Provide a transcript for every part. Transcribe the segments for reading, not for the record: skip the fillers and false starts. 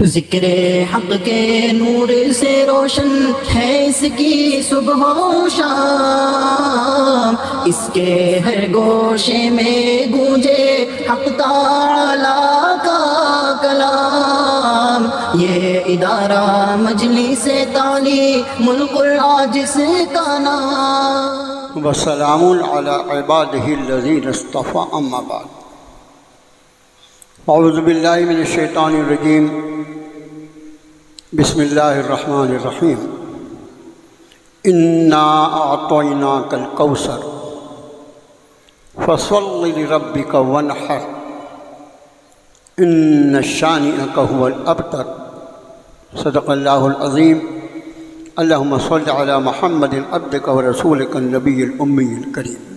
ذکر حق کے نور سے روشن ہے اس کی صبح و شام، اس کے ہر گوشے میں گونجے حق تعالیٰ کا کلام، یہ ادارہ مجلس تعلیم القرآن جس کا نام۔ وسلام علی عبادہ الذین اصطفیٰ، اما بعد۔ اعوذ باللہ من الشیطان الرجیم، بسم اللہ الرحمن الرحیم۔ انا اعطیناک الکوثر فصل لربک وانحر ان شانئک هو الابتر۔ صدق اللہ العظیم۔ اللہم صل علی محمد عبدک ورسولک النبی الامی الکریم۔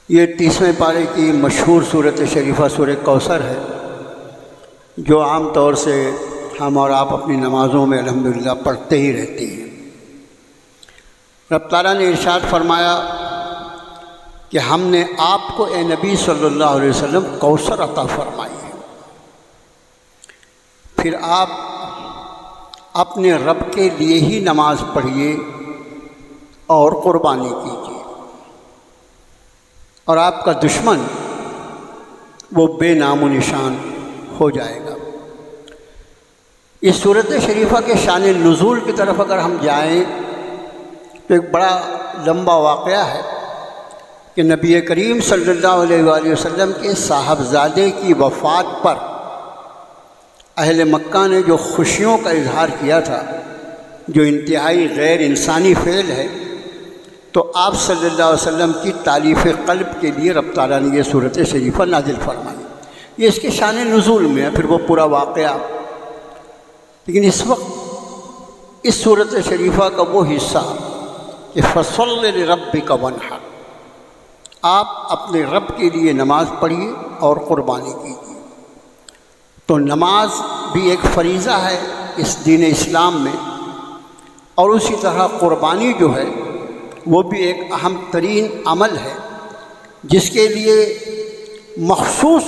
یہ 30ویں پارے کی مشہور صورت شریفہ سورہ کوثر ہے، جو عام طور سے ہم اور آپ اپنی نمازوں میں الحمدللہ پڑھتے ہی رہتے ہیں۔ رب تعالیٰ نے ارشاد فرمایا کہ ہم نے آپ کو اے نبی صلی اللہ علیہ وسلم کوثر عطا فرمائی ہے، پھر آپ اپنے رب کے لیے ہی نماز پڑھیے اور قربانی کیجیے، اور آپ کا دشمن وہ بے نام و نشان ہو جائے گا۔ اس صورت شریفہ کے شان نزول کی طرف اگر ہم جائیں تو ایک بڑا لمبا واقعہ ہے کہ نبی کریم صلی اللہ علیہ وآلہ وسلم کے صاحبزادے کی وفات پر اہل مکہ نے جو خوشیوں کا اظہار کیا تھا، جو انتہائی غیر انسانی فعل ہے، تو آپ صلی اللہ علیہ وسلم کی تالیف قلب کے لیے رب تعالیٰ نے یہ صورت شریفہ نازل فرمائی۔ یہ اس کے شان نزول میں ہے، پھر وہ پورا واقعہ۔ لیکن اس وقت اس صورت شریفہ کا وہ حصہ کہ فصل لربک وانحر، آپ اپنے رب کے لیے نماز پڑھیے اور قربانی کیجیے۔ تو نماز بھی ایک فریضہ ہے اس دین اسلام میں، اور اسی طرح قربانی جو ہے وہ بھی ایک اہم ترین عمل ہے، جس کے لیے مخصوص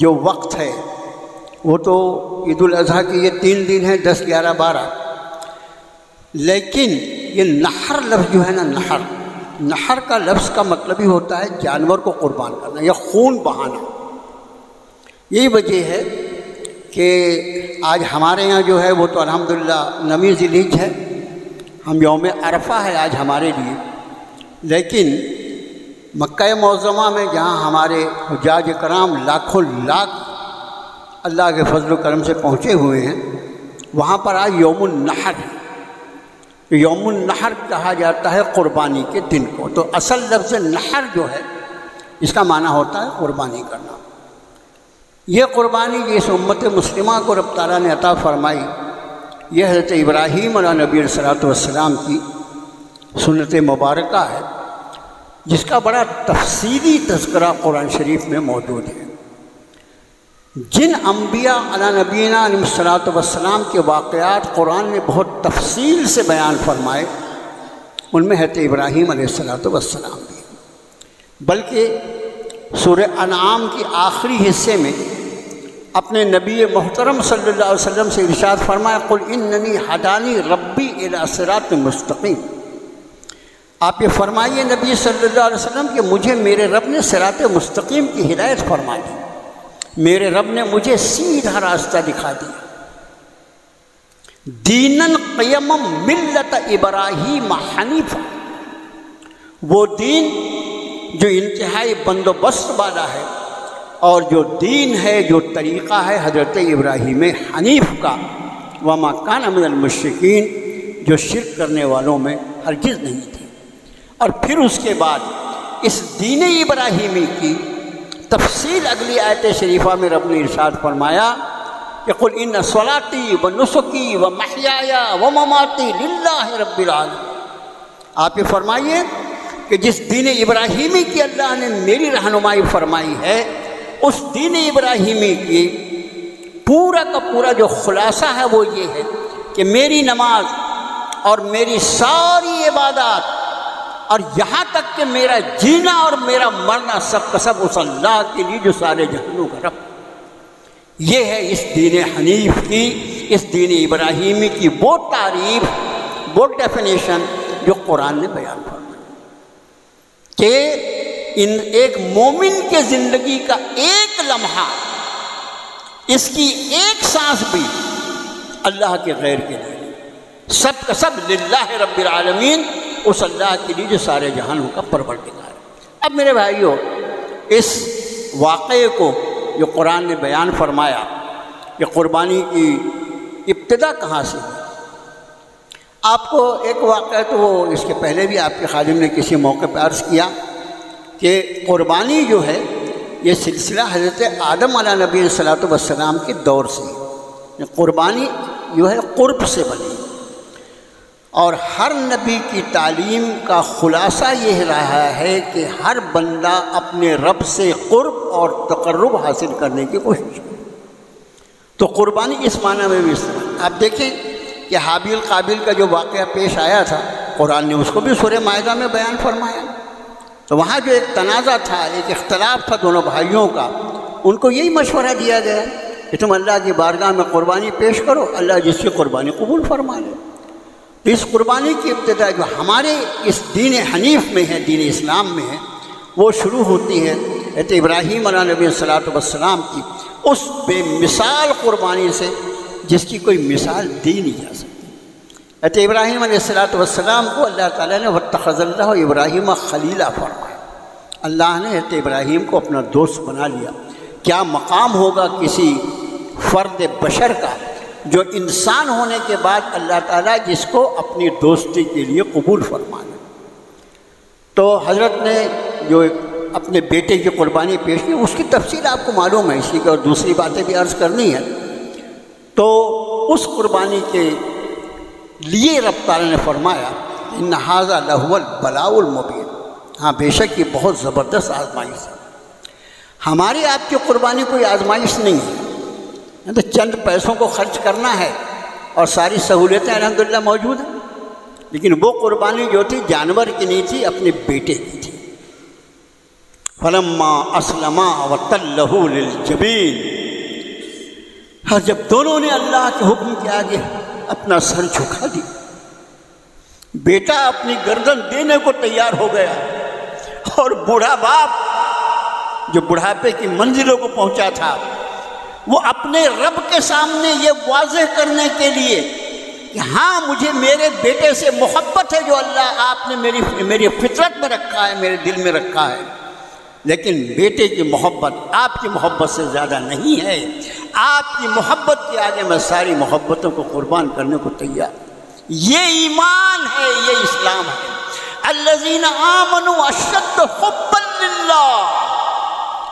جو وقت ہے وہ تو عید الاضحیٰ کی یہ 3 دن ہیں، 10، 11، 12، لیکن یہ نحر لفظ جو ہے نا، نحر کا لفظ کا مطلب ہی ہوتا ہے جانور کو قربان کرنا یا خون بہانا۔ یہی وجہ ہے کہ آج ہمارے یہاں جو ہے وہ تو الحمدللہ 9 ذی الحجہ ہے، ہم یوم عرفہ ہے آج ہمارے لیے، لیکن مکہ معظمہ میں جہاں ہمارے حجاج کرام لاکھوں لاکھ اللہ کے فضل و کرم سے پہنچے ہوئے ہیں، وہاں پر آج یوم النحر ہے۔ یوم النحر کہا جاتا ہے قربانی کے دن کو۔ تو اصل لفظ نحر جو ہے اس کا معنی ہوتا ہے قربانی کرنا۔ یہ قربانی جس امت مسلمہ کو رب تعالیٰ نے عطا فرمائی، یہ حضرت ابراہیم علیہ نبی صلی والسلام کی سنت مبارکہ ہے، جس کا بڑا تفصیلی تذکرہ قرآن شریف میں موجود ہے۔ جن انبیاء علیہ نبینا علیہ السلام کے واقعات قرآن نے بہت تفصیل سے بیان فرمائے، ان میں حضرت ابراہیم علیہ السلام بھی، بلکہ سورہ انعام کی آخری حصے میں اپنے نبی محترم صلی اللہ علیہ وسلم سے ارشاد فرمایا، قل اننی ہدانی ربی الی صراط مستقیم۔ آپ یہ فرمائیے نبی صلی اللہ علیہ وسلم کہ مجھے میرے رب نے صراط مستقیم کی ہدایت فرما دی، میرے رب نے مجھے سیدھا راستہ دکھا دیا۔ دیناً قیما ملت ابراہیم حنیفا، وہ دین جو انتہائی بندوبست والا ہے، اور جو دین ہے، جو طریقہ ہے حضرت ابراہیم حنیف کا، وما کان من المشرکین، جو شرک کرنے والوں میں ہرگز نہیں تھے۔ اور پھر اس کے بعد اس دین ابراہیمی کی تفصیل اگلی آیت شریفہ میں رب نے ارشاد فرمایا کہ قل ان صلاتی و نسکی و محیای و مماتی للہ رب العالمین۔ آپ یہ فرمائیے کہ جس دین ابراہیمی کی اللہ نے میری رہنمائی فرمائی ہے، اس دین ابراہیمی کی پورا کا پورا جو خلاصہ ہے وہ یہ ہے کہ میری نماز اور میری ساری عبادات اور یہاں تک کہ میرا جینا اور میرا مرنا سب کا سب اس اللہ کے لیے جو سارے جہانوں کا رب۔ یہ ہے اس دین حنیف کی، اس دین ابراہیمی کی وہ تعریف، وہ ڈیفینیشن جو قرآن نے بیان فرمائی کہ ایک مومن کے زندگی کا ایک لمحہ، اس کی ایک سانس بھی اللہ کے غیر کے لیے، سب کا سب للہ رب العالمین، اس اللہ کے لیے جو سارے جہانوں کا پروردگار ہے۔ اب میرے بھائیوں، اس واقعے کو جو قرآن نے بیان فرمایا کہ قربانی کی ابتدا کہاں سے ہوئی، آپ کو ایک واقعہ تو وہ اس کے پہلے بھی آپ کے خادم نے کسی موقع پہ عرض کیا کہ قربانی جو ہے یہ سلسلہ حضرت آدم علیہ نبی صلی والسلام کے دور سے، قربانی جو ہے قرب سے بنی، اور ہر نبی کی تعلیم کا خلاصہ یہ رہا ہے کہ ہر بندہ اپنے رب سے قرب اور تقرب حاصل کرنے کی کوشش کرے۔ تو قربانی اس معنی میں بھی استعمال، آپ دیکھیں کہ حابیل قابیل کا جو واقعہ پیش آیا تھا، قرآن نے اس کو بھی سورہ مائدہ میں بیان فرمایا۔ تو وہاں جو ایک تنازع تھا، ایک اختلاف تھا دونوں بھائیوں کا، ان کو یہی مشورہ دیا گیا کہ تم اللہ کی بارگاہ میں قربانی پیش کرو، اللہ جس کی قربانی قبول فرما لے۔ تو اس قربانی کی ابتدا جو ہمارے اس دین حنیف میں ہے، دین اسلام میں ہے، وہ شروع ہوتی ہے حضرت ابراہیم علیہ نبی صلی والسلام کی اس بے مثال قربانی سے جس کی کوئی مثال دی نہیں جا سکتی۔ حضرت ابراہیم علیہ السلام کو اللہ تعالیٰ نے واتخذ اللہ ابراہیم خلیلا فرمایا، اللہ نے حضرت ابراہیم کو اپنا دوست بنا لیا۔ کیا مقام ہوگا کسی فرد بشر کا جو انسان ہونے کے بعد اللہ تعالیٰ جس کو اپنی دوستی کے لیے قبول فرمانا۔ تو حضرت نے جو اپنے بیٹے کی قربانی پیش کی، اس کی تفصیل آپ کو معلوم ہے، اسی کی اور دوسری باتیں بھی عرض کرنی ہے۔ تو اس قربانی کے لیے رب تعالیٰ نے فرمایا ان ھذا لہو البلاء المبین، ہاں بے شک یہ بہت زبردست آزمائش ہے۔ ہماری آپ کی قربانی کوئی آزمائش نہیں ہے، تو چند پیسوں کو خرچ کرنا ہے اور ساری سہولتیں الحمدللہ موجود ہیں، لیکن وہ قربانی جو تھی جانور کی نہیں تھی، اپنے بیٹے کی تھی۔ فلما اسلما وتلہ للجبین، اور جب دونوں نے اللہ کے حکم کے آگے اپنا سر جھکا دی، بیٹا اپنی گردن دینے کو تیار ہو گیا، اور بوڑھا باپ جو بڑھاپے کی منزلوں کو پہنچا تھا، وہ اپنے رب کے سامنے یہ واضح کرنے کے لیے کہ ہاں مجھے میرے بیٹے سے محبت ہے جو اللہ آپ نے میری فطرت میں رکھا ہے، میرے دل میں رکھا ہے، لیکن بیٹے کی محبت آپ کی محبت سے زیادہ نہیں ہے، آپ کی محبت کے آگے میں ساری محبتوں کو قربان کرنے کو تیار۔ یہ ایمان ہے، یہ اسلام ہے۔ الذین آمنوا اشد حبا للہ،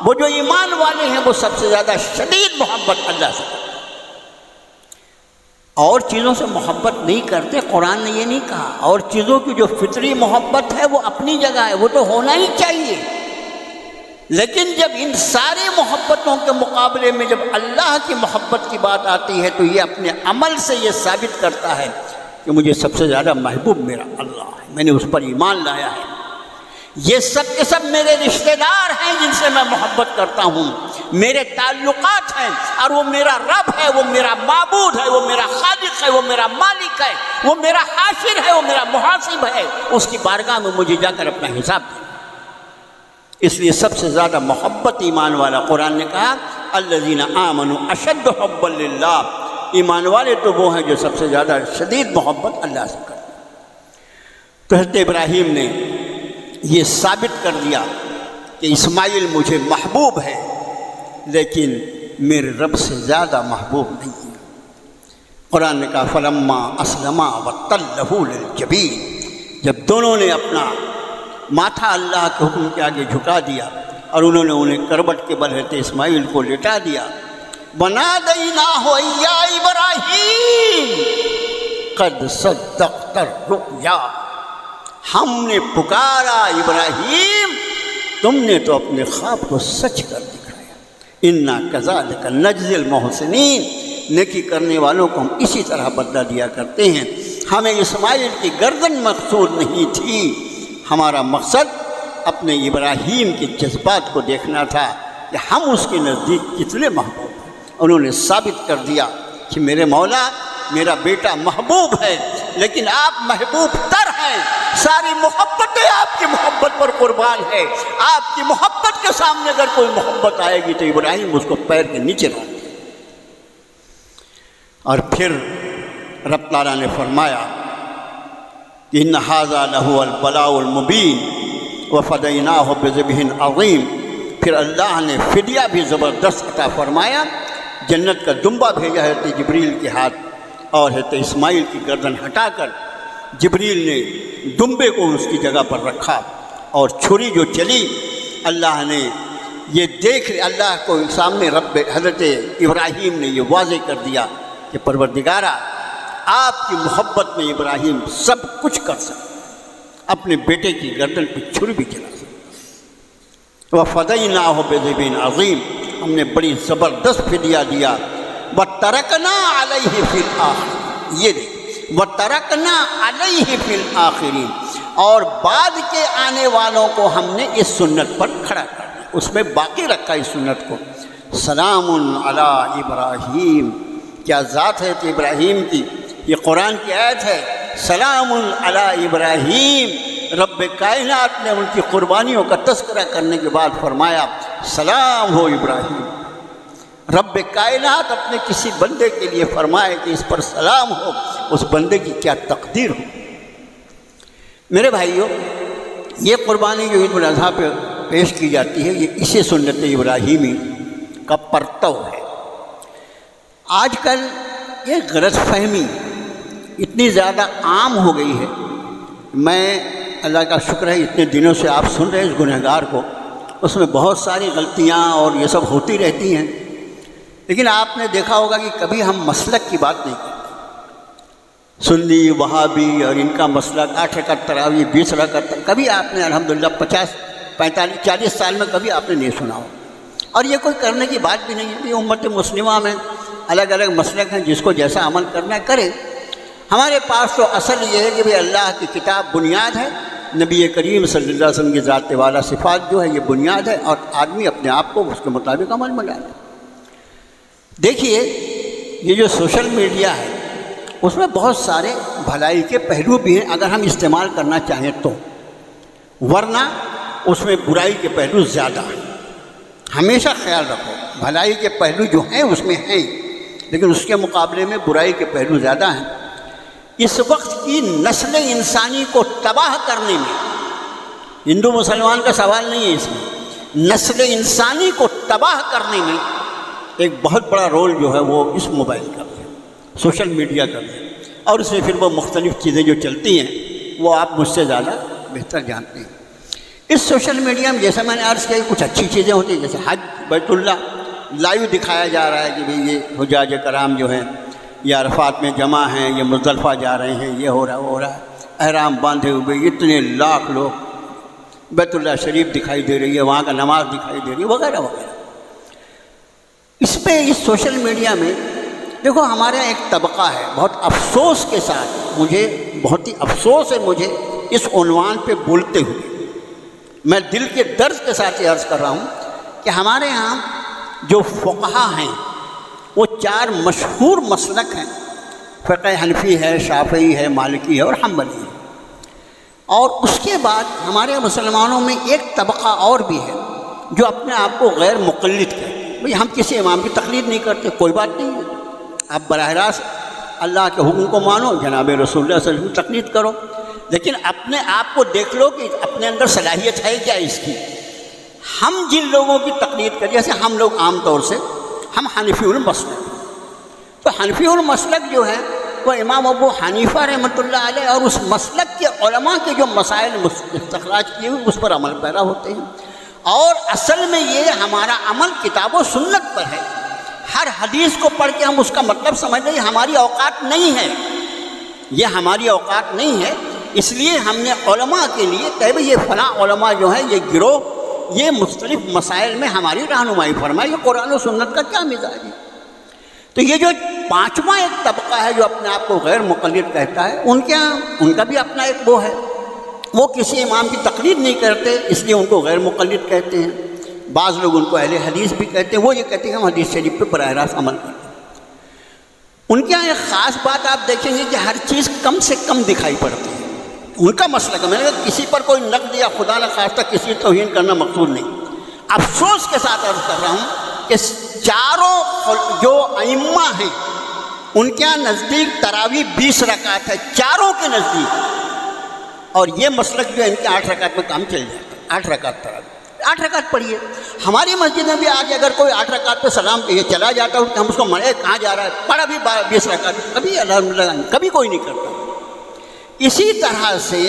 وہ جو ایمان والے ہیں وہ سب سے زیادہ شدید محبت اللہ سے کرتے ہیں، اور چیزوں سے محبت نہیں کرتے۔ قرآن نے یہ نہیں کہا، اور چیزوں کی جو فطری محبت ہے وہ اپنی جگہ ہے، وہ تو ہونا ہی چاہیے، لیکن جب ان ساری محبتوں کے مقابلے میں جب اللہ کی محبت کی بات آتی ہے تو یہ اپنے عمل سے یہ ثابت کرتا ہے کہ مجھے سب سے زیادہ محبوب میرا اللہ ہے، میں نے اس پر ایمان لایا ہے۔ یہ سب کے سب میرے رشتہ دار ہیں جن سے میں محبت کرتا ہوں، میرے تعلقات ہیں، اور وہ میرا رب ہے، وہ میرا معبود ہے، وہ میرا خالق ہے، وہ میرا مالک ہے، وہ میرا حاشر ہے، وہ میرا محاسب ہے، اس کی بارگاہ میں مجھے جا کر اپنا حساب دے۔ اس لیے سب سے زیادہ محبت ایمان والا، قرآن نے کہا الذین آمنوا اشد حبا للہ، ایمان والے تو وہ ہیں جو سب سے زیادہ شدید محبت اللہ سے کرتے ہیں۔ تو حضرت ابراہیم نے یہ ثابت کر دیا کہ اسماعیل مجھے محبوب ہے، لیکن میرے رب سے زیادہ محبوب نہیں ہے۔ قرآن نے کہا فلما اسلما وتلہ للجبین، جب دونوں نے اپنا ماتھا اللہ کے حکم کے آگے جھکا دیا اور انہوں نے انہیں کروٹ کے بل حضرت اسماعیل کو لٹا دیا، ونادیناہ یا ابراہیم قد صدقت الرؤیا، ہم نے پکارا ابراہیم تم نے تو اپنے خواب کو سچ کر دکھایا، انا کذالک نجزی المحسنین، نیکی کرنے والوں کو ہم اسی طرح بدلہ دیا کرتے ہیں۔ ہمیں اسماعیل کی گردن مقصود نہیں تھی، ہمارا مقصد اپنے ابراہیم کے جذبات کو دیکھنا تھا کہ ہم اس کے نزدیک کتنے محبوب ہیں۔ انہوں نے ثابت کر دیا کہ میرے مولا میرا بیٹا محبوب ہے، لیکن آپ محبوب تر ہیں، ساری محبتیں آپ کی محبت پر قربان ہے، آپ کی محبت کے سامنے اگر کوئی محبت آئے گی تو ابراہیم اس کو پیر کے نیچے رکھ دیں۔ اور پھر رب تعالیٰ نے فرمایا کہ ان ھذا لہو البلاء المبین وفدیناہ بذبح عظیم۔ پھر اللہ نے فدیہ بھی زبردست عطا فرمایا، جنت کا دمبا بھیجا حضرت جبریل کے ہاتھ، اور حضرت اسماعیل کی گردن ہٹا کر جبریل نے دمبے کو اس کی جگہ پر رکھا، اور چھری جو چلی اللہ نے یہ دیکھ اللہ کو سامنے رب حضرت ابراہیم نے یہ واضح کر دیا کہ پروردگارہ آپ کی محبت میں ابراہیم سب کچھ کر سکتا، اپنے بیٹے کی گردن پہ چھری بھی چلا سکتا۔ وَفَدَيْنَاهُ بِذِبْحٍ عَظِيمٍ، ہم نے بڑی زبردست فدیہ دیا۔ وَتَرَكْنَا عَلَيْهِ فِي الْآخِرِينَ، یہ دیکھ وَتَرَكْنَا عَلَيْهِ فِي الْآخِرِينَ، اور بعد کے آنے والوں کو ہم نے اس سنت پر کھڑا کر دیا، اس میں باقی رکھا اس سنت کو۔ سلام علی ابراہیم، کیا ذات ہے تو ابراہیم کی، یہ قرآن کی آیت ہے۔ سلام علی ابراہیم، رب کائنات نے ان کی قربانیوں کا تذکرہ کرنے کے بعد فرمایا سلام ہو ابراہیم۔ رب کائنات اپنے کسی بندے کے لیے فرمائے کہ اس پر سلام ہو، اس بندے کی کیا تقدیر ہو۔ میرے بھائیوں، یہ قربانی جو عید الاضحیٰ پہ پیش کی جاتی ہے، یہ اسی سنت ابراہیمی کا پرتو ہے۔ آج کل یہ غلط فہمی اتنی زیادہ عام ہو گئی ہے، میں اللہ کا شکر ہے اتنے دنوں سے آپ سن رہے ہیں اس گنہگار کو، اس میں بہت ساری غلطیاں اور یہ سب ہوتی رہتی ہیں، لیکن آپ نے دیکھا ہوگا کہ کبھی ہم مسلک کی بات نہیں کرتے۔ سنی، وہابی اور ان کا مسلک 8 رکعت تراویح 20 رکعت، کبھی آپ نے الحمدللہ 50 45 40 سال میں کبھی آپ نے نہیں سنا ہو، اور یہ کوئی کرنے کی بات بھی نہیں ہے۔ یہ امت مسلمہ میں الگ الگ مسلک ہیں، جس کو جیسا عمل کرنا ہے کرے۔ ہمارے پاس تو اصل یہ ہے کہ بھئی اللہ کی کتاب بنیاد ہے، نبی کریم صلی اللہ علیہ وسلم کی ذات والا صفات جو ہے یہ بنیاد ہے، اور آدمی اپنے آپ کو اس کے مطابق عمل میں ڈالے۔ دیکھیے یہ جو سوشل میڈیا ہے اس میں بہت سارے بھلائی کے پہلو بھی ہیں اگر ہم استعمال کرنا چاہیں تو، ورنہ اس میں برائی کے پہلو زیادہ ہیں۔ ہمیشہ خیال رکھو بھلائی کے پہلو جو ہیں اس میں ہیں، لیکن اس کے مقابلے میں برائی کے پہلو زیادہ ہیں۔ اس وقت کی نسل انسانی کو تباہ کرنے میں، ہندو مسلمان کا سوال نہیں ہے اس میں، نسل انسانی کو تباہ کرنے میں ایک بہت بڑا رول جو ہے وہ اس موبائل کا ہے، سوشل میڈیا کا ہے، اور اس میں پھر وہ مختلف چیزیں جو چلتی ہیں وہ آپ مجھ سے زیادہ بہتر جانتے ہیں۔ اس سوشل میڈیا میں جیسا میں نے عرض کیا کچھ اچھی چیزیں ہوتی ہیں، جیسے حج بیت اللہ لائیو دکھایا جا رہا ہے کہ بھئی یہ حجاج کرام جو ہیں یہ عرفات میں جمع ہیں، یہ مزدلفہ جا رہے ہیں، یہ ہو رہا ہے وہ ہو رہا ہے، احرام باندھے ہوئے اتنے لاکھ لوگ، بیت اللہ شریف دکھائی دے رہی ہے، وہاں کا نماز دکھائی دے رہی ہے، وغیرہ وغیرہ۔ اس پہ اس سوشل میڈیا میں دیکھو ہمارا ایک طبقہ ہے، بہت افسوس کے ساتھ، مجھے بہت ہی افسوس ہے مجھے اس عنوان پہ بولتے ہوئے، میں دل کے درد کے ساتھ یہ عرض کر رہا ہوں کہ ہمارے ہاں جو فقہا ہیں وہ 4 مشہور مسلک ہیں، فقہ حنفی ہے، شافعی ہے، مالکی ہے اور حنبلی ہے، اور اس کے بعد ہمارے مسلمانوں میں ایک طبقہ اور بھی ہے جو اپنے آپ کو غیر مقلد کہتے ہیں۔ بھئی ہم کسی امام کی تقلید نہیں کرتے، کوئی بات نہیں ہے، آپ براہ راست اللہ کے حکم کو مانو، جناب رسول اللہ صلی اللہ علیہ وسلم کی تقلید کرو، لیکن اپنے آپ کو دیکھ لو کہ اپنے اندر صلاحیت ہے کیا اس کی۔ ہم جن لوگوں کی تقلید کریں، جیسے ہم لوگ عام طور سے ہم حنفی المسلک، تو حنفی المسلک جو ہے وہ امام ابو حنیفہ رحمۃ اللہ علیہ اور اس مسلک کے علماء کے جو مسائل استخراج کیے ہوئے اس پر عمل پیرا ہوتے ہیں، اور اصل میں یہ ہمارا عمل کتاب و سنت پر ہے۔ ہر حدیث کو پڑھ کے ہم اس کا مطلب سمجھ لیں، یہ ہماری اوقات نہیں ہے، یہ ہماری اوقات نہیں ہے، اس لیے ہم نے علماء کے لیے کہ بھئی یہ فلاں علماء جو ہیں یہ گروہ یہ مختلف مسائل میں ہماری رہنمائی فرمائے، یہ قرآن و سنت کا کیا مزاج ہے۔ تو یہ جو 5واں ایک طبقہ ہے جو اپنے آپ کو غیر مقلد کہتا ہے، ان کا بھی اپنا ایک وہ ہے، وہ کسی امام کی تقلید نہیں کرتے، اس لیے ان کو غیر مقلد کہتے ہیں۔ بعض لوگ ان کو اہل حدیث بھی کہتے ہیں، وہ یہ کہتے ہیں کہ ہم حدیث شریف پہ براہ راست عمل کرتے ہیں۔ ان کے یہاں ایک خاص بات آپ دیکھیں گے کہ ہر چیز کم سے کم دکھائی پڑتی ہے، ان کا مسئلہ کہ میں نے کہا کسی پر کوئی نقد یا خدا نہ خواستہ کسی توہین کرنا مقصود نہیں۔ افسوس کے ساتھ عرض کر رہا ہوں کہ چاروں جو ائمہ ہیں ان کے یہاں نزدیک تراویح 20 رکعت ہے، چاروں کے نزدیک، اور یہ مسلک جو ہے ان کے 8 رکعت میں کام چل جاتا ہے، 8 رکعت تراویح، 8 رکعت پڑھیے۔ ہماری مسجد میں بھی آج اگر کوئی 8 رکعت پہ سلام یہ چلا جاتا ہے، ہم اس کو مرے کہاں جا رہا ہے، پڑھا بھی 20 رکعت، کبھی الحمدللہ کبھی کوئی نہیں کرتا۔ اسی طرح سے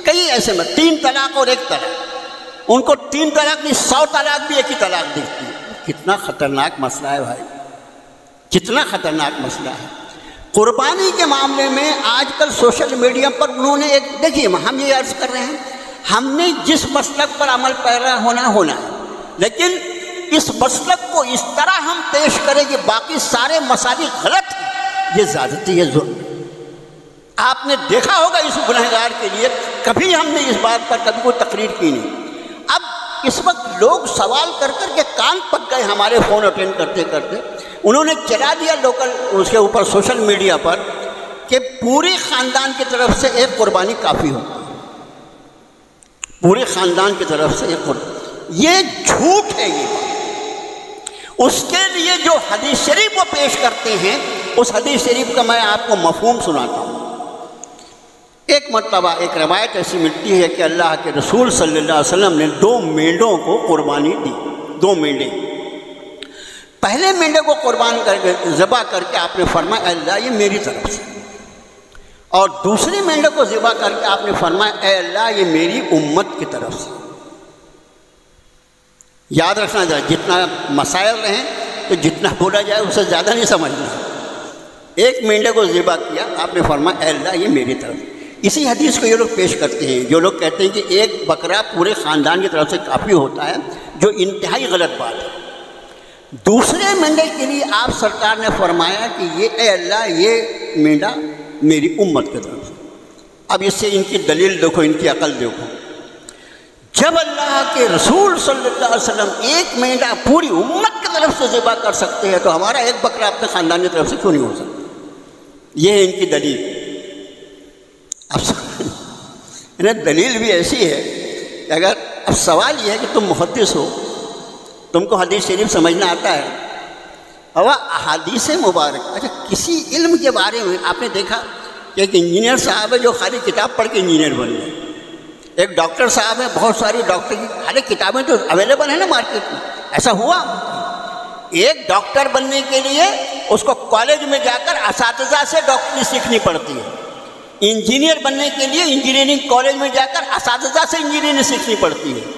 کئی ایسے میں 3 طلاق اور 1 طلاق، ان کو 3 طلاق نہیں 100 طلاق بھی ایک ہی طلاق دیکھتی ہے۔ کتنا خطرناک مسئلہ ہے بھائی، کتنا خطرناک مسئلہ ہے۔ قربانی کے معاملے میں آج کل سوشل میڈیا پر انہوں نے ایک دیکھیے، ہم یہ عرض کر رہے ہیں ہم نے جس مسلک پر عمل پیرا ہونا ہے، لیکن اس مسلک کو اس طرح ہم پیش کریں کہ باقی سارے مسالک غلط ہیں، یہ زیادتی ہے، ظلم ہے۔ آپ نے دیکھا ہوگا اس گنہگار کے لیے کبھی ہم نے اس بات پر کبھی کوئی تقریر کی نہیں۔ اب اس وقت لوگ سوال کر کر کے کان پک گئے ہمارے فون اٹینڈ کرتے کرتے، انہوں نے چلا دیا لوکل اس کے اوپر سوشل میڈیا پر کہ پورے خاندان کی طرف سے ایک قربانی کافی ہوتی ہے، پورے خاندان کی طرف سے ایک قربانی۔ یہ جھوٹ ہے یہ بات۔ اس کے لیے جو حدیث شریف وہ پیش کرتے ہیں، اس حدیث شریف کا میں آپ کو مفہوم سناتا ہوں۔ ایک مرتبہ ایک روایت ایسی ملتی ہے کہ اللہ کے رسول صلی اللہ علیہ وسلم نے 2 مینڈوں کو قربانی دی، 2 مینڈے۔ پہلے مینڈے کو قربان کر کے ذبح کر کے آپ نے فرمایا اے اللہ یہ میری طرف سے، اور دوسرے مینڈے کو ذبح کر کے آپ نے فرمایا اے اللہ یہ میری امت کی طرف سے۔ یاد رکھنا ذرا، جتنا مسائل رہیں تو جتنا بولا جائے اس سے زیادہ نہیں سمجھنا۔ ایک مینڈے کو ذبح کیا، آپ نے فرمایا اے اللہ یہ میری طرف سے۔ اسی حدیث کو یہ لوگ پیش کرتے ہیں، جو لوگ کہتے ہیں کہ ایک بکرا پورے خاندان کی طرف سے کافی ہوتا ہے، جو انتہائی غلط بات ہے۔ دوسرے مینڈے کے لیے آپ سرکار نے فرمایا کہ یہ اے اللہ یہ مینڈا میری امت کی طرف سے۔ اب اس سے ان کی دلیل دیکھو، ان کی عقل دیکھو۔ جب اللہ کے رسول صلی اللہ علیہ وسلم ایک مینڈا پوری امت کی طرف سے ذبح کر سکتے ہیں، تو ہمارا ایک بکرا اپنے خاندان کی طرف سے کیوں نہیں ہو سکتا؟ یہ ہے ان کی دلیل۔ اب دلیل بھی ایسی ہے کہ اگر اب سوال یہ ہے کہ تم محدث ہو، تم کو حدیث شریف سمجھنا آتا ہے، اور احادیث مبارک، اچھا کسی علم کے بارے میں آپ نے دیکھا کہ ایک انجینئر صاحب ہے جو خالی کتاب پڑھ کے انجینئر بن گئے، ایک ڈاکٹر صاحب ہے، بہت ساری ڈاکٹر کی خالی کتابیں تو اویلیبل ہیں نا مارکیٹ میں، ایسا ہوا؟ ایک ڈاکٹر بننے کے لیے اس کو کالج میں جا کر اساتذہ سے ڈاکٹری سیکھنی پڑتی ہے، انجینئر بننے کے لیے انجینئرنگ کالج میں جا کر اساتذہ سے انجینئرنگ سیکھنی پڑتی ہے۔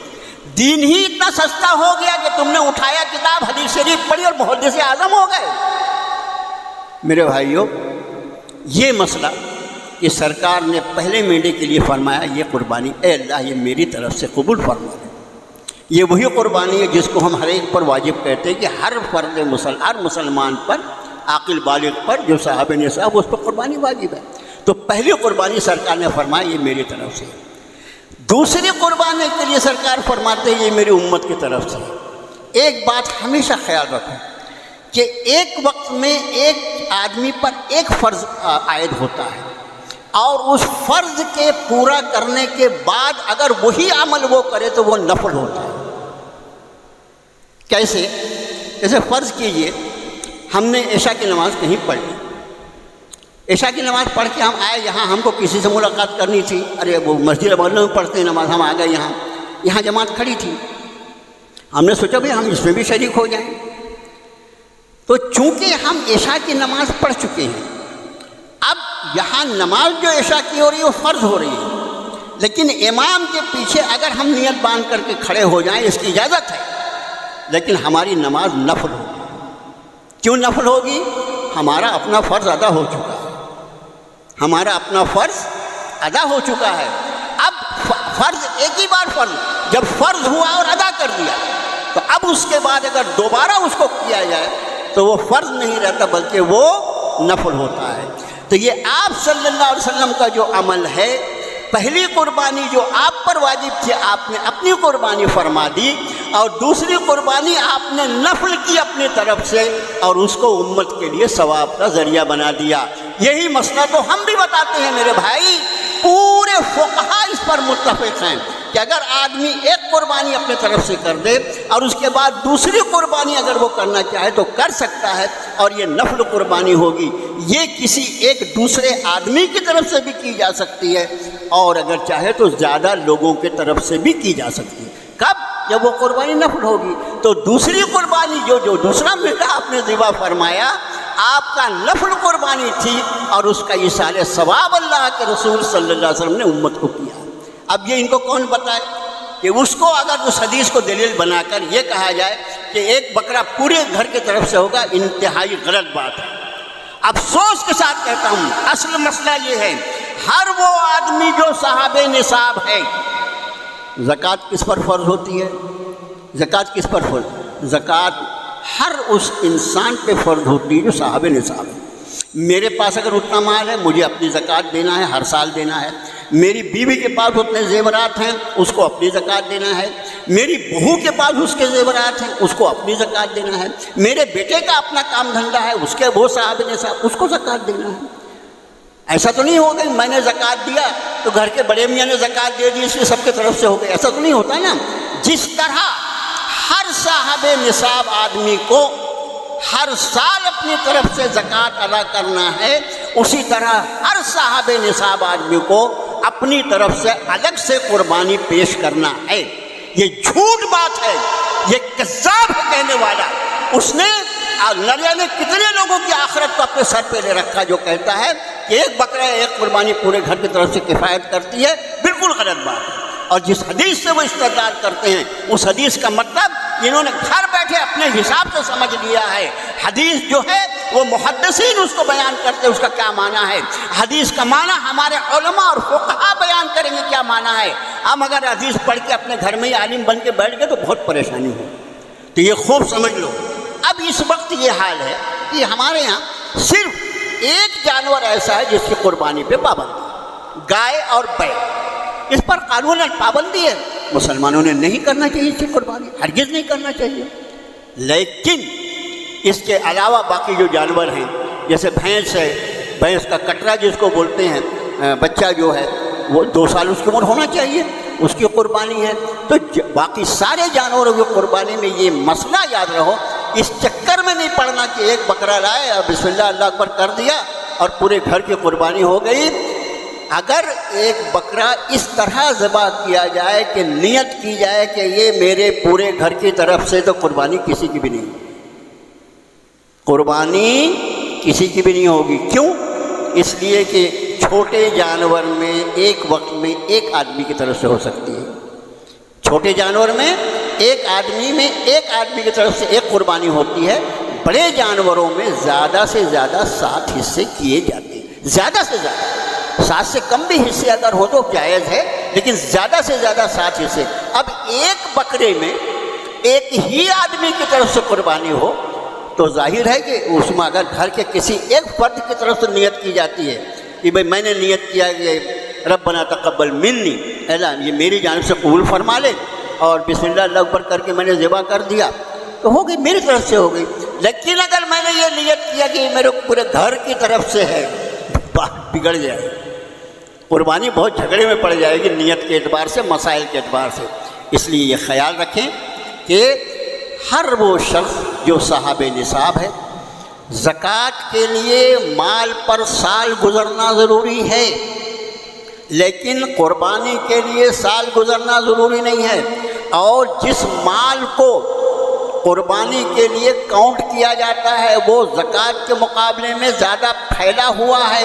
دین ہی اتنا سستا ہو گیا کہ تم نے اٹھایا کتاب حدیث شریف پڑھی اور محدث اعظم ہو گئے۔ میرے بھائیوں، یہ مسئلہ کہ سرکار نے پہلے مینڈے کے لیے فرمایا یہ قربانی اے اللہ یہ میری طرف سے قبول فرما دے، یہ وہی قربانی ہے جس کو ہم ہر ایک پر واجب کہتے ہیں کہ ہر فرد ہر مسلمان پر، عاقل بالغ پر جو صاحب نصاب اس پر قربانی واجب ہے۔ تو پہلی قربانی سرکار نے فرمایا یہ میری طرف سے، دوسری قربانی کے لیے سرکار فرماتے ہیں یہ میری امت کی طرف سے۔ ایک بات ہمیشہ خیال رکھو کہ ایک وقت میں ایک آدمی پر ایک فرض عائد ہوتا ہے، اور اس فرض کے پورا کرنے کے بعد اگر وہی عمل وہ کرے تو وہ نفل ہوتا ہے۔ کیسے؟ جیسے فرض کیجئے ہم نے عشاء کی نماز کہیں پڑھ لی، عشاء کی نماز پڑھ کے ہم آئے یہاں، ہم کو کسی سے ملاقات کرنی تھی، ارے وہ مسجد محلے میں پڑھتے ہیں نماز، ہم آ گئے یہاں جماعت کھڑی تھی، ہم نے سوچا بھئی ہم اس میں بھی شریک ہو جائیں۔ تو چونکہ ہم عشاء کی نماز پڑھ چکے ہیں، اب یہاں نماز جو عشاء کی ہو رہی ہے وہ فرض ہو رہی ہے، لیکن امام کے پیچھے اگر ہم نیت باندھ کر کے کھڑے ہو جائیں اس کی اجازت ہے، لیکن ہماری نماز نفل ہوگی۔ کیوں نفل ہوگی؟ ہمارا اپنا فرض ادا ہو چکا ہے، ہمارا اپنا فرض ادا ہو چکا ہے۔ اب فرض ایک ہی بار فرض، جب فرض ہوا اور ادا کر دیا تو اب اس کے بعد اگر دوبارہ اس کو کیا جائے تو وہ فرض نہیں رہتا بلکہ وہ نفل ہوتا ہے۔ تو یہ آپ صلی اللہ علیہ وسلم کا جو عمل ہے، پہلی قربانی جو آپ پر واجب تھی آپ نے اپنی قربانی فرما دی، اور دوسری قربانی آپ نے نفل کی اپنی طرف سے اور اس کو امت کے لیے ثواب کا ذریعہ بنا دیا۔ یہی مسئلہ تو ہم بھی بتاتے ہیں میرے بھائی، پورے فقہا اس پر متفق ہیں کہ اگر آدمی ایک قربانی اپنے طرف سے کر دے اور اس کے بعد دوسری قربانی اگر وہ کرنا چاہے تو کر سکتا ہے، اور یہ نفل قربانی ہوگی، یہ کسی ایک دوسرے آدمی کی طرف سے بھی کی جا سکتی ہے، اور اگر چاہے تو زیادہ لوگوں کی طرف سے بھی کی جا سکتی ہے۔ کب؟ جب وہ قربانی نفل ہوگی۔ تو دوسری قربانی جو دوسرا میٹھا آپ نے ذبح فرمایا، آپ کا نفل قربانی تھی، اور اس کا ایصال ثواب اللہ کے رسول صلی اللہ علیہ وسلم نے امت کو کیا۔ اب یہ ان کو کون بتائے کہ اس کو اگر اس حدیث کو دلیل بنا کر یہ کہا جائے کہ ایک بکرا پورے گھر کی طرف سے ہوگا، انتہائی غلط بات ہے۔ افسوس کے ساتھ کہتا ہوں، اصل مسئلہ یہ ہے، ہر وہ آدمی جو صاحب نصاب ہے، زکوٰۃ کس پر فرض ہوتی ہے؟ زکوٰۃ کس پر فرض؟ زکوٰۃ ہر اس انسان پہ فرض ہوتی ہے جو صاحب نصاب ہے۔ میرے پاس اگر اتنا مال ہے، مجھے اپنی زکوٰۃ دینا ہے، ہر سال دینا ہے۔ میری بیوی کے پاس اتنے زیورات ہیں، اس کو اپنی زکوٰۃ دینا ہے۔ میری بہو کے پاس اس کے زیورات ہیں، اس کو اپنی زکوٰۃ دینا ہے۔ میرے بیٹے کا اپنا کام دھندا ہے، اس کے وہ صاحب نصاب، اس کو زکوٰۃ دینا ہے۔ ایسا تو نہیں ہوگا میں نے زکوٰۃ دیا تو گھر کے بڑے میاں نے زکوٰۃ دے دی اس لیے سب کی طرف سے ہو گئی، ایسا تو نہیں ہوتا نا۔ جس طرح ہر صاحب نصاب آدمی کو ہر سال اپنی طرف سے زکوٰۃ ادا کرنا ہے، اسی طرح ہر صاحب نصاب آدمی کو اپنی طرف سے الگ سے قربانی پیش کرنا ہے۔ یہ جھوٹ بات ہے، یہ کذاب ہے کہنے والا۔ اس نے نہ جانے کتنے لوگوں کی آخرت کو اپنے سر پہ لے رکھا جو کہتا ہے کہ ایک بکرا ایک قربانی پورے گھر کی طرف سے کفایت کرتی ہے، بالکل غلط بات ہے۔ اور جس حدیث سے وہ استدلال کرتے ہیں، اس حدیث کا مطلب انہوں نے گھر بیٹھے اپنے حساب سے سمجھ لیا ہے۔ حدیث جو ہے وہ محدثین اس کو بیان کرتے ہیں، اس کا کیا معنی ہے۔ حدیث کا معنی ہمارے علماء اور فقہا بیان کریں گے کیا معنی ہے۔ ہم اگر حدیث پڑھ کے اپنے گھر میں ہی عالم بن کے بیٹھ گئے تو بہت پریشانی ہو۔ تو یہ خوب سمجھ لو۔ اب اس وقت یہ حال ہے کہ ہمارے ہاں صرف ایک جانور ایسا ہے جس کی قربانی پہ پابندی ہے، گائے اور بیل۔ اس پر قانوناً پابندی ہے، مسلمانوں نے نہیں کرنا چاہیے اس کی قربانی، ہرگز نہیں کرنا چاہیے۔ لیکن اس کے علاوہ باقی جو جانور ہیں، جیسے بھینس ہے، بھینس کا کٹرا جس کو بولتے ہیں، بچہ جو ہے وہ 2 سال اس کی عمر ہونا چاہیے، اس کی قربانی ہے۔ تو باقی سارے جانوروں کی قربانی میں یہ مسئلہ یاد رہو، اس چکر میں نہیں پڑنا کہ ایک بکرا لائے اور بسم اللہ اللہ اکبر کر دیا اور پورے گھر کی قربانی ہو گئی۔ اگر ایک بکرا اس طرح ذبح کیا جائے کہ نیت کی جائے کہ یہ میرے پورے گھر کی طرف سے، تو قربانی کسی کی بھی نہیں، قربانی کسی کی بھی نہیں ہوگی۔ کیوں؟ اس لیے کہ چھوٹے جانور میں ایک وقت میں ایک آدمی کی طرف سے ہو سکتی ہے، چھوٹے جانور میں ایک آدمی کی طرف سے ایک قربانی ہوتی ہے، بڑے جانوروں میں زیادہ سے زیادہ 7 حصے کیے جاتے ہیں، زیادہ سے زیادہ 7 سے کم بھی حصے اگر ہو تو جائز ہے، لیکن زیادہ سے زیادہ 7 حصے۔ اب ایک بکرے میں ایک ہی آدمی کی طرف سے قربانی ہو تو ظاہر ہے کہ اس میں اگر گھر کے کسی ایک فرد کی طرف سے نیت کی جاتی ہے کہ بھئی میں نے نیت کیا کہ ربنا تقبل منی، اللہ یہ میری جانب سے قبول فرما لے، اور بسم اللہ اللہ اکبر کر کے میں نے ذبح کر دیا تو ہو گئی، میری طرف سے ہو گئی۔ لیکن اگر میں نے یہ نیت کیا کہ یہ میرے پورے گھر کی طرف سے ہے، بات بگڑ جائے، قربانی بہت جھگڑے میں پڑ جائے گی نیت کے اعتبار سے، مسائل کے اعتبار سے۔ اس لیے یہ خیال رکھیں کہ ہر وہ شخص جو صاحب نصاب ہے، زکوٰۃ کے لیے مال پر سال گزرنا ضروری ہے، لیکن قربانی کے لیے سال گزرنا ضروری نہیں ہے۔ اور جس مال کو قربانی کے لیے کاؤنٹ کیا جاتا ہے وہ زکوٰۃ کے مقابلے میں زیادہ پھیلا ہوا ہے۔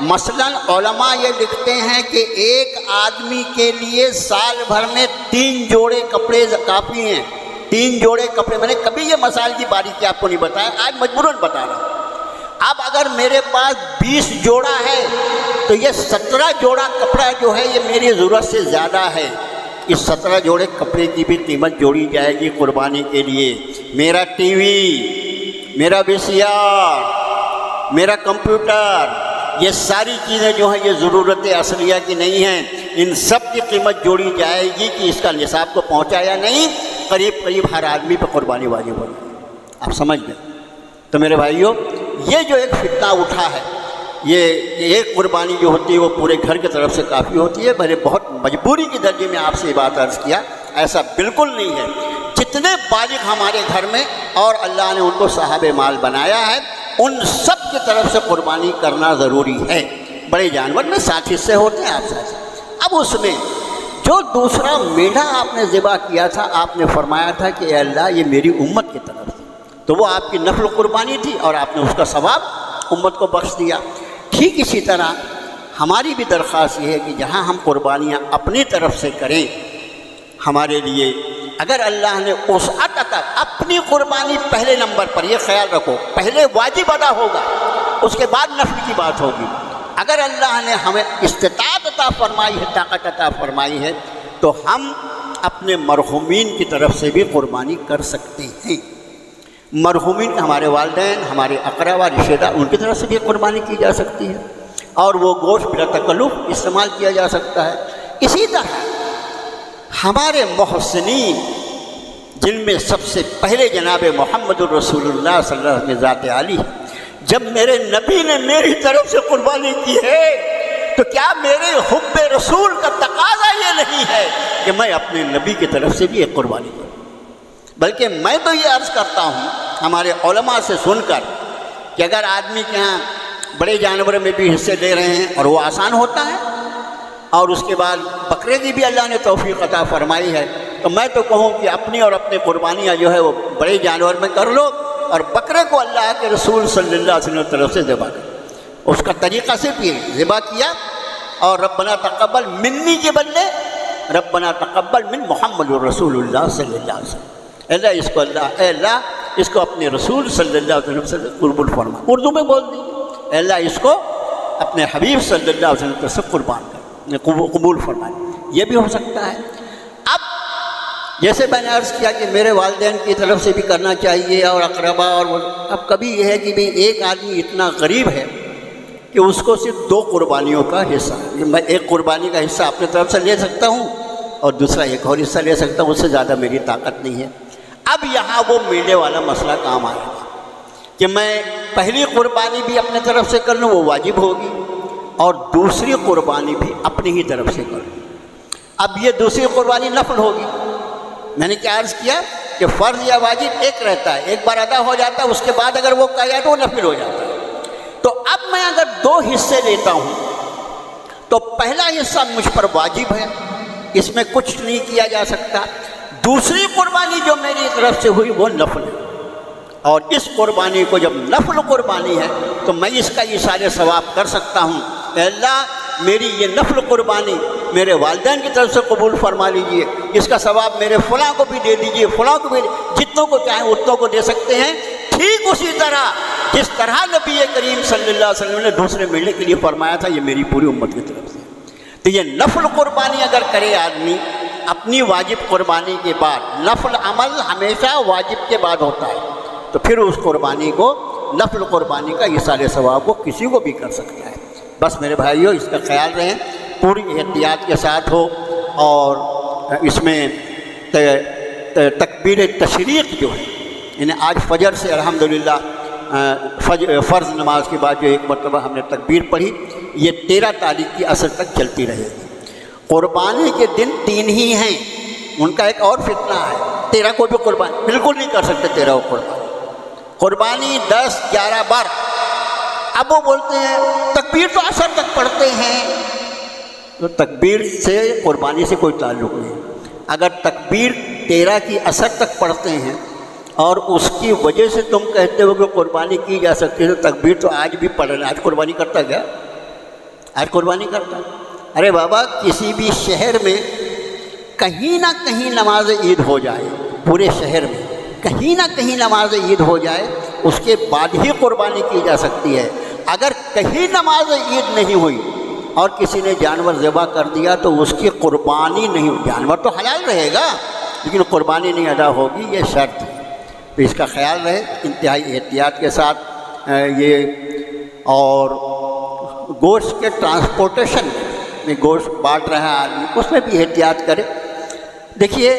مثلاً علماء یہ لکھتے ہیں کہ ایک آدمی کے لیے سال بھر میں 3 جوڑے کپڑے کافی ہیں، 3 جوڑے کپڑے۔ میں نے کبھی یہ مسائل کی باریکی آپ کو نہیں بتایا، آج مجبوراً بتا رہا ہوں۔ اب اگر میرے پاس 20 جوڑا ہے تو یہ 17 جوڑا کپڑا جو ہے یہ میری ضرورت سے زیادہ ہے، اس 17 جوڑے کپڑے کی بھی قیمت جوڑی جائے گی قربانی کے لیے۔ میرا ٹی وی، میرا VCR، میرا کمپیوٹر، یہ ساری چیزیں جو ہیں یہ ضرورت اصلیہ کی نہیں ہیں، ان سب کی قیمت جوڑی جائے گی کہ اس کا نصاب کو پہنچا یا نہیں۔ قریب قریب ہر آدمی پہ قربانی واجب ہو رہی ہے، آپ سمجھ گئے۔ تو میرے بھائیوں، یہ جو ایک فتنہ اٹھا ہے، یہ ایک قربانی جو ہوتی ہے وہ پورے گھر کی طرف سے کافی ہوتی ہے، میں نے بہت مجبوری کے درجے میں آپ سے یہ بات عرض کیا، ایسا بالکل نہیں ہے۔ جتنے بالغ ہمارے گھر میں اور اللہ نے ان کو صاحب مال بنایا ہے، ان سب کی طرف سے قربانی کرنا ضروری ہے۔ بڑے جانور میں 7 حصے ہوتے ہیں آپ ساتھ۔ اب اس میں جو دوسرا میڑھا آپ نے ذبح کیا تھا، آپ نے فرمایا تھا کہ اے اللہ یہ میری امت کی طرف سے، تو وہ آپ کی نفل قربانی تھی اور آپ نے اس کا ثواب امت کو بخش دیا۔ ٹھیک اسی طرح ہماری بھی درخواست یہ ہے کہ جہاں ہم قربانیاں اپنی طرف سے کریں، ہمارے لیے اگر اللہ نے وسعت عطا، اپنی قربانی پہلے نمبر پر، یہ خیال رکھو، پہلے واجب ادا ہوگا، اس کے بعد نفل کی بات ہوگی۔ اگر اللہ نے ہمیں استطاعت عطا فرمائی ہے، طاقت عطا فرمائی ہے، تو ہم اپنے مرحومین کی طرف سے بھی قربانی کر سکتے ہیں۔ مرحومین ہمارے والدین، ہمارے اقربا، رشتہ دار، ان کی طرف سے بھی قربانی کی جا سکتی ہے، اور وہ گوشت بلا تکلف استعمال کیا جا سکتا ہے۔ اسی طرح ہمارے محسنین، جن میں سب سے پہلے جناب محمد الرسول اللہ صلی اللہ علیہ وسلم ذات عالی، جب میرے نبی نے میری طرف سے قربانی کی ہے، تو کیا میرے حب رسول کا تقاضا یہ نہیں ہے کہ میں اپنے نبی کی طرف سے بھی ایک قربانی کروں؟ بلکہ میں تو یہ عرض کرتا ہوں ہمارے علماء سے سن کر کہ اگر آدمی کے ہاں بڑے جانوروں میں بھی حصے لے رہے ہیں اور وہ آسان ہوتا ہے، اور اس کے بعد بکرے کی بھی اللہ نے توفیق عطا فرمائی ہے، تو میں تو کہوں کہ اپنی اور اپنی قربانیاں جو ہے وہ بڑے جانور میں کر لو، اور بکرے کو اللہ کے رسول صلی اللہ علیہ وسلم کی طرف سے ذبح کرو۔ اس کا طریقہ صرف یہ ذبح کیا، اور ربنا تقبل منی کے بدلے ربنا تقبل من محمد الرسول اللہ صلی اللہ علیہ وسلم، اے اللہ اس کو اپنے رسول صلی اللہ علیہ وسلم سے قربان فرما، اردو میں بول دیجیے، اے اللہ اس کو اپنے حبیب صلی اللہ علیہ وسلم سے قربان کر، قبول فرمائے۔ یہ بھی ہو سکتا ہے۔ اب جیسے میں نے عرض کیا کہ میرے والدین کی طرف سے بھی کرنا چاہیے اور اقربا، اور اب کبھی یہ ہے کہ بھی ایک آدمی اتنا غریب ہے کہ اس کو صرف 2 قربانیوں کا حصہ، میں ایک قربانی کا حصہ اپنے طرف سے لے سکتا ہوں اور دوسرا ایک اور حصہ لے سکتا ہوں، اس سے زیادہ میری طاقت نہیں ہے۔ اب یہاں وہ میلے والا مسئلہ کام آئے گا کہ میں پہلی قربانی بھی اپنے طرف سے کر لوں، وہ واجب ہوگی، اور دوسری قربانی بھی اپنی ہی طرف سے کروں۔ اب یہ دوسری قربانی نفل ہوگی۔ میں نے کیا عرض کیا کہ فرض یا واجب ایک رہتا ہے، ایک بار ادا ہو جاتا ہے، اس کے بعد اگر وہ کہا جائے تو وہ نفل ہو جاتا ہے۔ تو اب میں اگر 2 حصے لیتا ہوں تو پہلا حصہ مجھ پر واجب ہے، اس میں کچھ نہیں کیا جا سکتا۔ دوسری قربانی جو میری طرف سے ہوئی وہ نفل ہے، اور اس قربانی کو جب نفل قربانی ہے تو میں اس کا اشارے ثواب کر سکتا ہوں، اے اللہ میری یہ نفل قربانی میرے والدین کی طرف سے قبول فرما لیجئے، اس کا ثواب میرے فلاں کو بھی دے دیجئے، فلاں کو بھی، جتنوں کو چاہیں اتنوں کو دے سکتے ہیں۔ ٹھیک اسی طرح جس طرح نبی کریم صلی اللہ علیہ وسلم نے دوسرے میلے کے لیے فرمایا تھا، یہ میری پوری امت کی طرف سے۔ تو یہ نفل قربانی اگر کرے آدمی اپنی واجب قربانی کے بعد، نفل عمل ہمیشہ واجب کے بعد ہوتا ہے، تو پھر اس قربانی کو، نفل قربانی کا ایصال ثواب وہ کسی کو بھی کر سکتا ہے۔ بس میرے بھائیوں اس کا خیال رہیں، پوری احتیاط کے ساتھ ہو، اور اس میں تکبیر تشریق جو ہے، یعنی آج فجر سے الحمدللہ فرض نماز کے بعد جو ایک مرتبہ ہم نے تکبیر پڑھی، یہ 13 تاریخ کی عصر تک چلتی رہے گی۔ قربانی کے دن 3 ہی ہیں، ان کا ایک اور فتنہ ہے، 13 کو بھی قربانی بالکل نہیں کر سکتے، 13 کو قربانی 10 11 بار۔ اب وہ بولتے ہیں تکبیر تو عصر تک پڑھتے ہیں، تو تکبیر سے قربانی سے کوئی تعلق نہیں۔ اگر تکبیر 13 کی عصر تک پڑھتے ہیں اور اس کی وجہ سے تم کہتے ہو کہ قربانی کی جا سکتی ہے، تو تکبیر تو آج بھی پڑھ رہے ہیں، آج قربانی کرتا کیا؟ آج قربانی کرتا ہے؟ ارے بابا کسی بھی شہر میں کہیں نہ کہیں نماز عید ہو جائے، پورے شہر میں کہیں نہ کہیں نماز عید ہو جائے، اس کے بعد ہی قربانی کی جا سکتی ہے۔ اگر کہیں نماز عید نہیں ہوئی اور کسی نے جانور ذبح کر دیا تو اس کی قربانی نہیں ہوئی، جانور تو حلال رہے گا لیکن قربانی نہیں ادا ہوگی، یہ شرط ہے۔ تو اس کا خیال رہے انتہائی احتیاط کے ساتھ یہ، اور گوشت کے ٹرانسپورٹیشن میں گوشت بانٹ رہا ہے آدمی، اس میں بھی احتیاط کرے۔ دیکھیے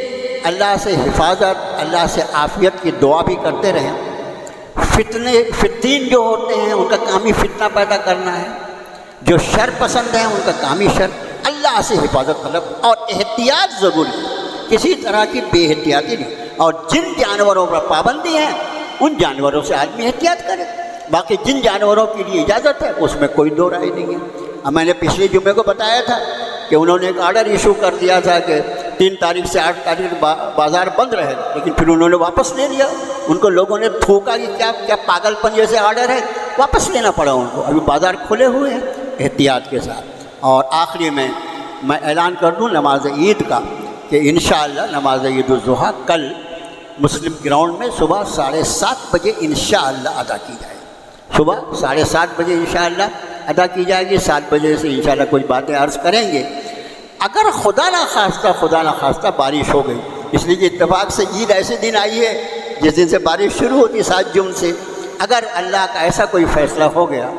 اللہ سے حفاظت، اللہ سے عافیت کی دعا بھی کرتے رہیں۔ فتین جو ہوتے ہیں ان کا کام ہی فتنہ پیدا کرنا ہے، جو شر پسند ہیں ان کا کام ہی شر۔ اللہ سے حفاظت طلب اور احتیاط ضروری ہے، کسی طرح کی بے احتیاطی نہیں۔ اور جن جانوروں پر پابندی ہے ان جانوروں سے آدمی احتیاط کرے، باقی جن جانوروں کے لیے اجازت ہے اس میں کوئی دو رائے نہیں ہے۔ اب میں نے پچھلے جمعے کو بتایا تھا کہ انہوں نے ایک آرڈر ایشو کر دیا تھا کہ 3 تاریخ سے 8 تاریخ بازار بند رہے گا، لیکن پھر انہوں نے واپس لے لیا۔ ان کو لوگوں نے تھوکا کہ کیا پاگل پن جیسے آرڈر ہے، واپس لینا پڑا ان کو۔ ابھی بازار کھلے ہوئے ہیں احتیاط کے ساتھ۔ اور آخری میں اعلان کر دوں نماز عید کا کہ انشاءاللہ نماز عید الضحیٰ کل مسلم گراؤنڈ میں صبح 7:30 بجے انشاءاللہ ادا کی جائے گی۔ صبح 7:30 بجے انشاءاللہ ادا کی جائے گی۔ 7 بجے سے انشاءاللہ کچھ باتیں عرض کریں گے۔ اگر خدا نہ خواستہ بارش ہو گئی، اس لیے کہ اتفاق سے عید ایسے دن آئی ہے جس دن سے بارش شروع ہوتی ہے 7 جون سے، اگر اللہ کا ایسا کوئی فیصلہ ہو گیا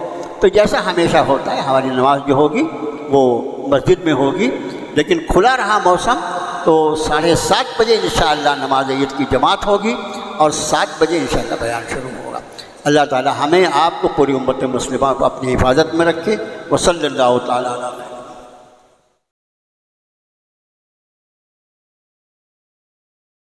تو جیسا ہمیشہ ہوتا ہے ہماری نماز جو ہوگی وہ مسجد میں ہوگی، لیکن کھلا رہا موسم تو 7:30 بجے انشاءاللہ نماز عید کی جماعت ہوگی اور 7 بجے انشاءاللہ بیان شروع ہوگا۔ اللہ تعالی ہمیں آپ کو پوری امت مسلمہ کو اپنی حفاظت میں رکھے۔ وصلی اللہ تعالیٰ علیہ